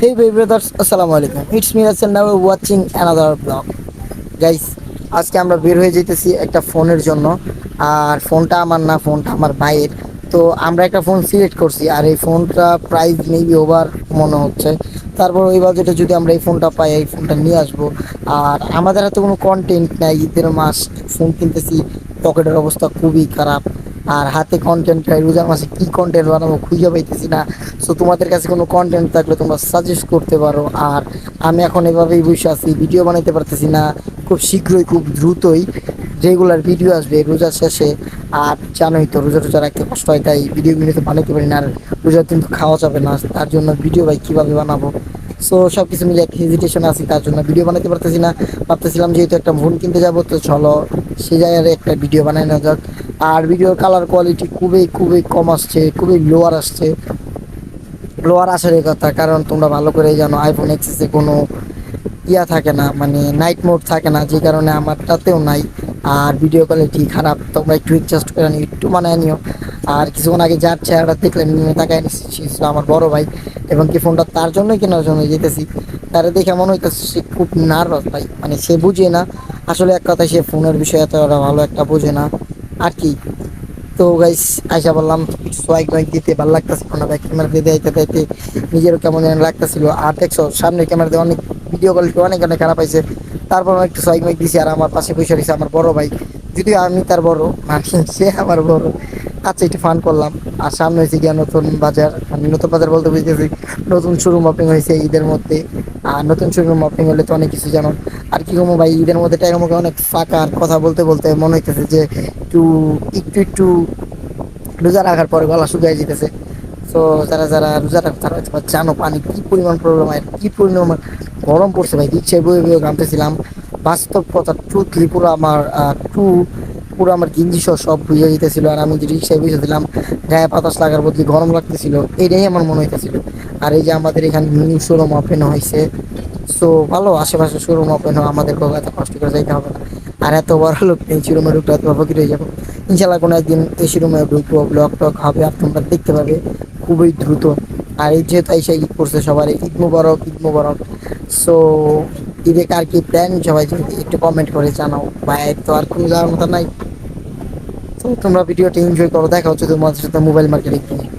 Hey baby brothers, assalamu alaikum. It's me Hassan, now we're watching another vlog. Guys, আজকে আমরা বের হয়ে যেতেছি একটা ফোনের জন্য। আর ফোনটা আমার না, ফোনটা আমার ভাইয়ের। তো আমরা একটা ফোন সিলেক্ট করছি, আর এই ফোনটা প্রাইস মেবি ওভার মনে হচ্ছে। তারপর ওই বাজেটে যদি আমরা এই ফোনটা পাই, এই ফোনটা নিয়ে আসবো। আর আমাদের হাতে কোনো কন্টেন্ট নাই, ঈদের মাস, ফোন কিনতেছি, পকেটের অবস্থা খুবই খারাপ। আর হাতে কন্টেন্ট নাই, রোজার মাসে কি কন্টেন্ট বানাবো খুঁজে পাইতেছি না। সো তোমাদের কাছে কোনো কন্টেন্ট থাকলে তোমরা সাজেস্ট করতে পারো। আর আমি এখন এভাবেই বসে আছি, ভিডিও বানাইতে পারতেছি না। খুব শীঘ্রই, খুব দ্রুতই রেগুলার ভিডিও আসবে রোজার শেষে। আর জানোই তো রোজা টোজা রাখতে কষ্ট হয়, তাই ভিডিও তো বানাইতে পারি না। আর রোজার দিন তো খাওয়া যাবে না, তার জন্য ভিডিও ভাই কীভাবে বানাবো। সো সব কিছু মিলে একটা হেজিটেশন আছি, তার জন্য ভিডিও বানাতে পারতেছি না। ভাবতেছিলাম যেহেতু একটা ফোন কিনতে যাবো, তো চলো সে জায়গায় একটা ভিডিও বানাই না যাক। আর ভিডিওর কালার কোয়ালিটি খুবই খুবই কম আসছে, খুবই লোয়ার আসছে। লোয়ার আসারই কথা, কারণ তোমরা ভালো করেই জানো আইফোন এক্সেসে কোনো থাকে না, মানে নাইট মোড থাকে না, যে কারণে আমারটাতেও নাই। আর ভিডিও কোয়ালিটি খারাপ, তোমরা একটু অ্যাডজাস্ট করে নিও, একটু মানায় নিও। আর কিছুক্ষণ আগে যার চেহারাটা দেখলেন, তাকায় নিচ্ছি আমার বড় ভাই, এবং কি ফোনটা তার জন্যই কেনার জন্য যেতেছি। তারা দেখে মনে হইতেছে সে খুব নার্ভাস ভাই, মানে সে বুঝে না আসলে। এক কথায় সে ফোনের বিষয়ে এত ভালো একটা বোঝে না আর কি। তো গাইস, আইসা বললাম কিছু সোয়াইক মাইক দিতে, ভালো লাগতেছে না, ব্যাক ক্যামেরা দিয়ে দিতে দিতে নিজেরও কেমন যেন লাগতেছিল। আর দেখছো সামনে ক্যামেরা দিয়ে অনেক ভিডিও কোয়ালিটি অনেক অনেক খারাপ পাইছে। তারপর আমি একটু সোয়াইক মাইক দিছি। আর আমার পাশে বসে রয়েছে আমার বড় ভাই, যদিও আমি তার বড়, মানে সে আমার বড়। আচ্ছা, একটু ফান করলাম। আর সামনে হয়েছে গিয়া নতুন বাজার, মানে নতুন বাজার বলতে বুঝতেছি নতুন শোরুম ওপেনিং হয়েছে ঈদের মধ্যে। আর নতুন শোরুম ওপেনিং হলে তো অনেক কিছু জানো। আর কি কমো ভাই, ঈদের মধ্যে টাকা মুখে অনেক ফাঁকা। আর কথা বলতে বলতে মনে হইতেছে যে একটু একটু একটু রোজা রাখার পরে গলা শুকিয়ে যেতেছে। তো যারা যারা রোজা রাখে তারা হয়তো জানো পানি কি পরিমাণ প্রবলেম, আর কি পরিমাণ গরম পড়ছে ভাই। রিক্সায় বয়ে বয়ে ঘামতেছিলাম। বাস্তব কথা, ট্রুথলি পুরো আমার পুরো আমার গিঞ্জি সহ সব বুঝে যেতেছিল। আর আমি যে রিক্সায় বসেছিলাম, গায়ে বাতাস লাগার বদলে গরম লাগতেছিল, এটাই আমার মনে হইতেছিল। আর এই যে আমাদের এখানে নিউ শোরুম ওপেন হয়েছে, সো ভালো, আশেপাশে শোরুম ওপেন হয়, আমাদের এত কষ্ট করে যাইতে হবে না। আর এত বড় লোক নেই, শোরুমে ঢুকলে এত ফকির হয়ে যাবো। ইনশাল্লাহ কোনো একদিন এই শোরুমে ঢুকবো, ব্লগ টক হবে, আর তোমরা দেখতে পাবে খুবই দ্রুত। আর এই যেহেতু এসে ঈদ করছে, সবার ঈদ মুবারক, ঈদ মুবারক। সো ঈদে কার কি প্ল্যান, সবাই যদি একটু কমেন্ট করে জানাও। বাইরে তো আর কোনো যাওয়ার মতো নাই। তো তোমরা ভিডিওটা এনজয় করো, দেখা হচ্ছে তোমাদের সাথে মোবাইল মার্কেটিং নিয়ে।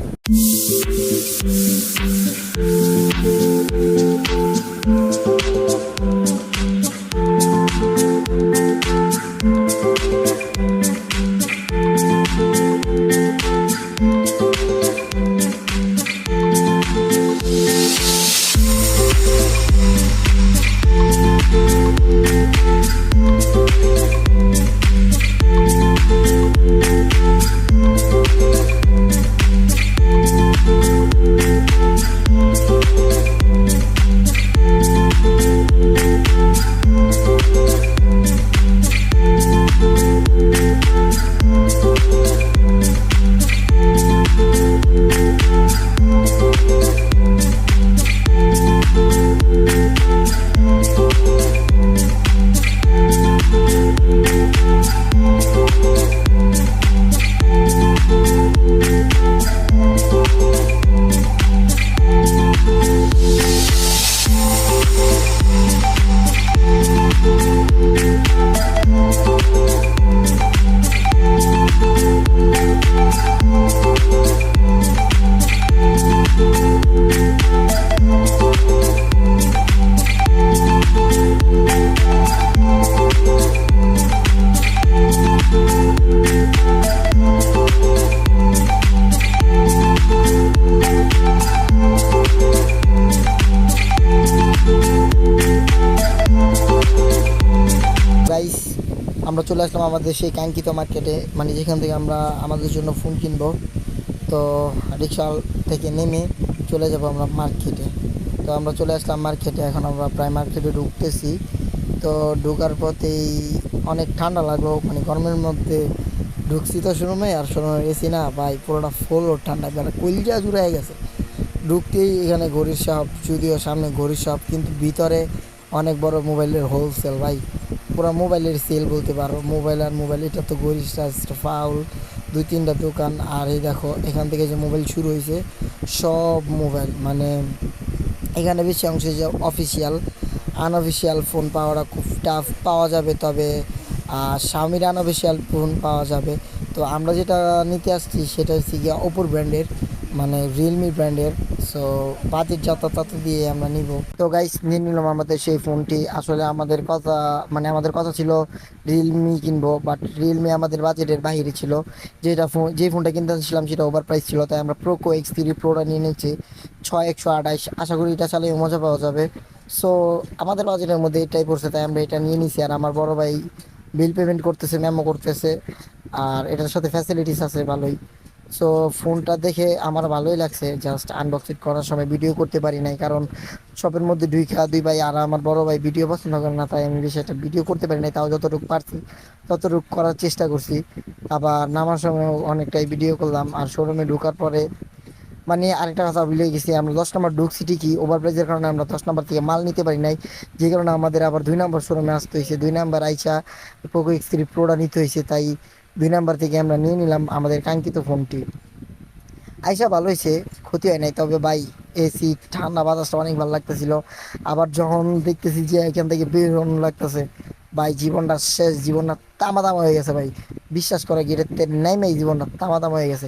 গাইস, আমরা চলে আসলাম আমাদের সেই কাঙ্ক্ষিত মার্কেটে, মানে যেখান থেকে আমরা আমাদের জন্য ফোন কিনবো। তো রিক্সা থেকে নেমে চলে যাব আমরা মার্কেটে। তো আমরা চলে আসলাম মার্কেটে, এখন আমরা প্রায় মার্কেটে ঢুকতেছি। তো ঢোকার পথেই অনেক ঠান্ডা লাগলো, মানে গরমের মধ্যে ঢুকছি তো শোরুমে। আর শোরুমের এসি না ভাই, পুরোটা ফুল ঠান্ডা, বেলা কলিজা জুড়ে গেছে। ঢুকতেই এখানে ঘড়ির শপ, যদিও সামনে ঘড়ির শপ, কিন্তু ভিতরে অনেক বড় মোবাইলের হোলসেল ভাই, পুরো মোবাইলের সেল বলতে পারো। মোবাইল আর মোবাইল, এটা তো ঘড়ির ফাউল, দুই তিনটা দোকান। আর এই দেখো এখান থেকে যে মোবাইল শুরু হয়েছে, সব মোবাইল, মানে এখানে বেশি অংশ যে অফিসিয়াল, আনঅফিসিয়াল ফোন পাওয়াটা খুব টাফ পাওয়া যাবে, তবে শাওমির আনঅফিসিয়াল ফোন পাওয়া যাবে। তো আমরা যেটা নিতে আসছি সেটা হচ্ছে গিয়ে ওপোর ব্র্যান্ডের, মানে রিয়েলমি ব্র্যান্ডের। সো বাজেট যত তত দিয়ে আমরা নিব। তো গাইস নিয়ে নিলাম আমাদের সেই ফোনটি। আসলে আমাদের কথা, মানে আমাদের কথা ছিল রিয়েলমি কিনবো, বাট রিয়েলমি আমাদের বাজেটের বাইরে ছিল। যে ফোনটা কিনতে চাচ্ছিলাম সেটা ওভার প্রাইস ছিল, তাই আমরা পোকো X3 প্রোটা নিয়ে নিয়েছি 6128। আশা করি এটা চালিয়ে মজা পাওয়া যাবে। সো আমাদের বাজেটের মধ্যে এটাই পড়ছে, তাই আমরা এটা নিয়ে নিছি। আর আমার বড় ভাই বিল পেমেন্ট করতেছে, মেমো করতেছে, আর এটার সাথে ফ্যাসিলিটিস আছে ভালোই। সো ফোনটা দেখে আমার ভালোই লাগছে, জাস্ট আনবক্সিং করার সময় ভিডিও করতে পারি নাই, কারণ শপের মধ্যে দুই ভাই আর আমার বড় ভাই ভিডিও পছন্দ করে না, তাই আমি বেশি একটা ভিডিও করতে পারি নাই। তাও যতটুকু পারছি ততটুকু করার চেষ্টা করছি। আবার নামার সময় অনেকটাই ভিডিও করলাম। আর শোরুমে ঢোকার পরে, মানে আরেকটা কথা ভুলে গেছি, আমরা 10 নম্বর ঢুকছি ঠিকই, ওভার প্রাইজের কারণে আমরা 10 নম্বর থেকে মাল নিতে পারি নাই, যে কারণে আমাদের আবার 2 নম্বর শোরুমে আসতে হয়েছে। 2 নম্বর আইসা পোকো X3 প্রোটা নিতে হয়েছে, তাই 2 নম্বর থেকে আমরা নিয়ে নিলাম আমাদের কাঙ্ক্ষিত ফোনটি। আইসা ভালো হয়েছে, ক্ষতি হয় নাই। তবে ভাই এসি ঠান্ডা বাতাসটা অনেক ভালো লাগতেছিল। আবার যখন দেখতেছি যে এখান থেকে বের হন লাগতেছে, ভাই জীবনটা শেষ, জীবনটা তামা তামা হয়ে গেছে ভাই। বিশ্বাস করে গেটের নেমেই জীবনটা তামা তামা হয়ে গেছে।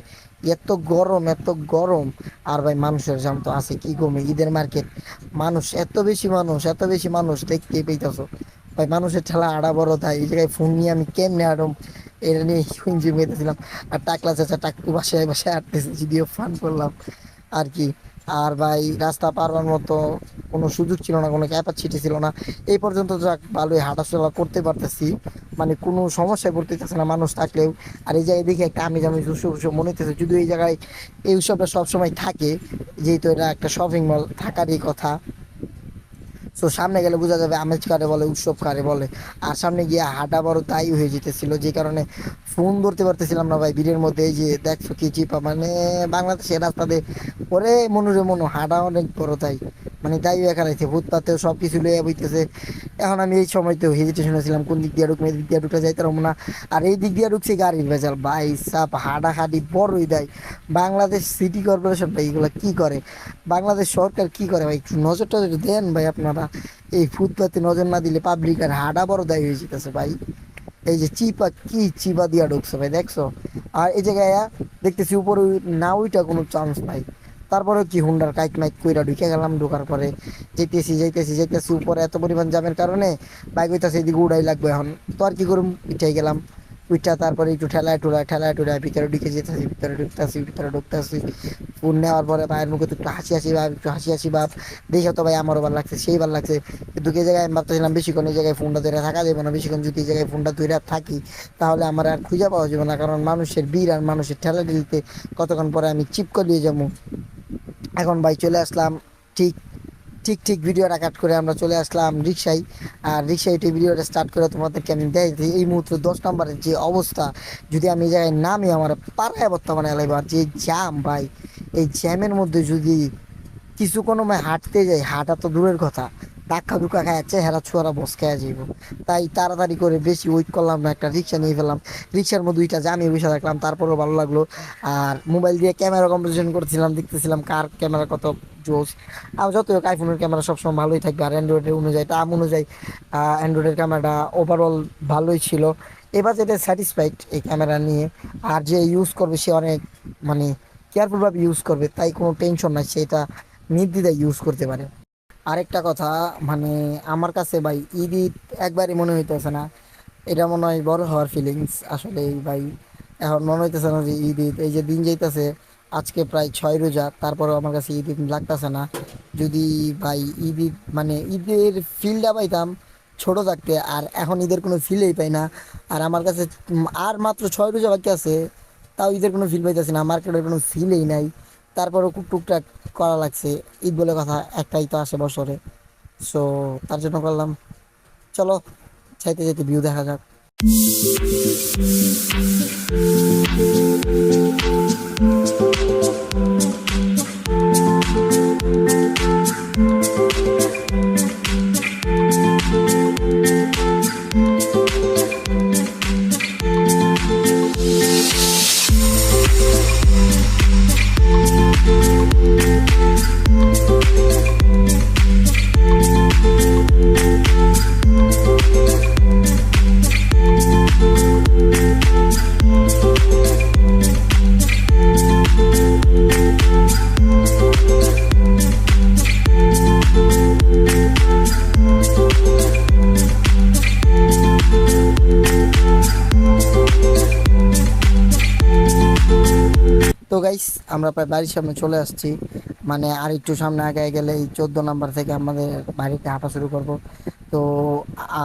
এত গরম, এত গরম। আর ভাই মানুষের জাম তো আছে কি কমে, ঈদের মার্কেট, মানুষ এত বেশি, মানুষ এত বেশি, মানুষ দেখতেই পেইতেছো ভাই। মানুষের ঠেলা আড়া বড়, তাই এই জায়গায় ফোন নিয়ে আমি কেমনে আড়ম, এটা নিয়ে হুঞ্জি মেতেছিলাম। আর টাকলা চাচা টাকটু বাসায় বাসায় আটতেছে, যদিও ফান করলাম আর কি। আর ভাই রাস্তা পারবার মতো কোনো সুযোগ ছিল না, কোনো ক্যাপাসিটি ছিল না। এই পর্যন্ত যাক ভালোই হাঁটাচলা করতে পারতেছি, মানে কোনো সমস্যায় পড়তেছে না মানুষ থাকলেও। আর এই জায়গায় দেখে একটা আমি যেমন উৎসব মনে হতেছে, যদিও এই জায়গায় এই উৎসবটা সবসময় থাকে, যেহেতু এটা একটা শপিং মল থাকারই কথা। সো সামনে গেলে বোঝা যাবে আমেজ কারে বলে, উৎসব কারে বলে। আর সামনে গিয়ে হাঁটা বড় তাই হয়ে যেতেছিল, যে কারণে ফোন ধরতে পারতেছিলাম না ভাই ভিড়ের মধ্যে। এই যে দেখছো কি চিপা, মানে বাংলাদেশের রাস্তাতে ওরে মনুরে মনো হাঁটা অনেক বড়, তাই মানে তাই একারাইছে ফুটপাতেও সব কিছু লইয়া বইতেছে। এখন আমি এই সময়তেও হেজিটেশন ছিলাম কোন দিক দিয়ে ঢুকবো, এই দিক দিয়ে ঢুকতে যাইতে পারবো না। আর এই দিক দিয়ে ঢুকছে গাড়ির ভেজাল ভাই, সাপ হাঁটাহাঁটি বড়ই দেয়। বাংলাদেশ সিটি কর্পোরেশন ভাই এগুলো কি করে, বাংলাদেশ সরকার কি করে ভাই, একটু নজর টজর দেন ভাই আপনারা। এই ফুটপাতে নজর না দিলে পাবলিক আর হাঁটা বড় দায় হয়ে যেতেছে ভাই। এই যে চিপা, কি চিপা দিয়া ঢুকছে ভাই দেখছো। আর এই জায়গায় দেখতেছি উপরে না ওইটা কোনো চান্স নাই। তারপরে কি হুন্ডার কাইক মাইক কইরা ঢুকে গেলাম। ঢোকার পরে যেতেছি উপরে এত পরিমাণ জামের কারণে বাইক হইতাছে এদিকে উড়াই লাগবে এখন। তো আর কি করুম, উঠে গেলাম। উইটা তারপরে একটু ঠেলায় ভিতরে ঢুকে যেতেছি, ভিতরে ঢুকতেছি। ফোন নেওয়ার পরে ভাইয়ের মুখে তো একটু হাসি হাসি ভাব দেখে তো ভাই আমারও ভালো লাগছে, সেই ভালো লাগছে। কিন্তু এই জায়গায় আমি ভাবতেছিলাম বেশিক্ষণ এই জায়গায় ফোনটা ধরে থাকা যাবে না। বেশিক্ষণ যদি এই জায়গায় ফোনটা ধরে থাকি তাহলে আমার আর খুঁজে পাওয়া যাবে না, কারণ মানুষের ভিড় আর মানুষের ঠেলা ঠেলিতে কতক্ষণ পরে আমি চিপ করিয়ে যাবো। এখন ভাই চলে আসলাম ঠিক ঠিক ভিডিওটা কাট করে আমরা চলে আসলাম রিক্সায়। আর রিক্সায় উঠে ভিডিওটা স্টার্ট করে তোমাদেরকে আমি দেখি এই মুহূর্তে 10 নম্বরের যে অবস্থা। যদি আমি এই জায়গায় নামি আমার পাড়ায় বর্তমানে এলাইব। আর যে জ্যাম ভাই, এই জ্যামের মধ্যে যদি কিছু কোনো হাঁটতে যাই, হাঁটা তো দূরের কথা, ধাক্কা ধুক্কা খায় চেহারা ছোয়ারা বস খেয়ে যাইব। তাই তাড়াতাড়ি করে বেশি ওয়েট করলাম না, একটা রিক্সা নিয়ে ফেললাম। রিক্সার মধ্যে দুইটা জামি বসে থাকলাম, তারপরেও ভালো লাগলো। আর মোবাইল দিয়ে ক্যামেরা কম্পোজিশন করছিলাম, দেখতেছিলাম কার ক্যামেরা কত জোস। আর যত হোক আইফোনের ক্যামেরা সবসময় ভালোই থাকবে, আর অ্যান্ড্রয়েডের অনুযায়ী দাম অনুযায়ী অ্যান্ড্রয়েডের ক্যামেরাটা ওভারঅল ভালোই ছিল। এবার যেটা স্যাটিসফাইড এই ক্যামেরা নিয়ে। আর যে ইউজ করবে সে অনেক, মানে কেয়ারফুলভাবে ইউজ করবে, তাই কোনো টেনশন নাই, সেটা নির্দ্বিধায় ইউজ করতে পারে। আরেকটা কথা, মানে আমার কাছে ভাই ঈদ ঈদ একবারই মনে হইতেছে না। এটা মনে হয় বড় হওয়ার ফিলিংস আসলে ভাই। এখন মনে হইতেছে না যে ঈদ ঈদ, এই যে দিন যাইতেছে আজকে প্রায় 6 রোজা, তারপরেও আমার কাছে ঈদ ঈদ লাগতেছে না। যদি ভাই ঈদ ঈদ, মানে ঈদের ফিলটা পাইতাম ছোট থাকতে, আর এখন ঈদের কোনো ফিলই পাই না। আর আমার কাছে আর মাত্র 6 রোজা বাকি আছে, তাও ঈদের কোনো ফিল পাইতেছি না, মার্কেটের কোনো ফিলই নাই। তারপরেও খুব টুকটাক করা লাগছে, ঈদ বলে কথা একটাই তো আসে বছরে। সো তার জন্য করলাম। চলো চাইতে চাইতে ভিউ দেখা যাক। গাইস আমরা প্রায় বাড়ির সামনে চলে আসছি, মানে আর একটু সামনে আগায় গেলে এই 14 নাম্বার থেকে আমাদের বাড়িতে হাঁটা শুরু করব। তো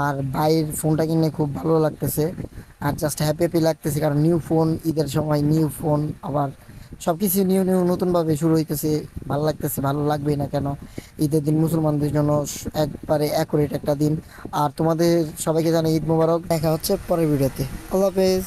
আর ভাইয়ের ফোনটা কিনে খুব ভালো লাগতেছে, আর জাস্ট হ্যাপি হ্যাপি লাগতেছে, কারণ নিউ ফোন, ঈদের সময় নিউ ফোন, আবার সব কিছু নিউ নিউ নতুনভাবে শুরু হইতেছে। ভালো লাগতেছে, ভালো লাগবেই না কেন? ঈদের দিন মুসলমানদের জন্য একবারে অ্যাকুরেট একটা দিন। আর তোমাদের সবাইকে জানাই ঈদ মোবারক। দেখা হচ্ছে পরের ভিডিওতে। আল্লাহ হাফেজ।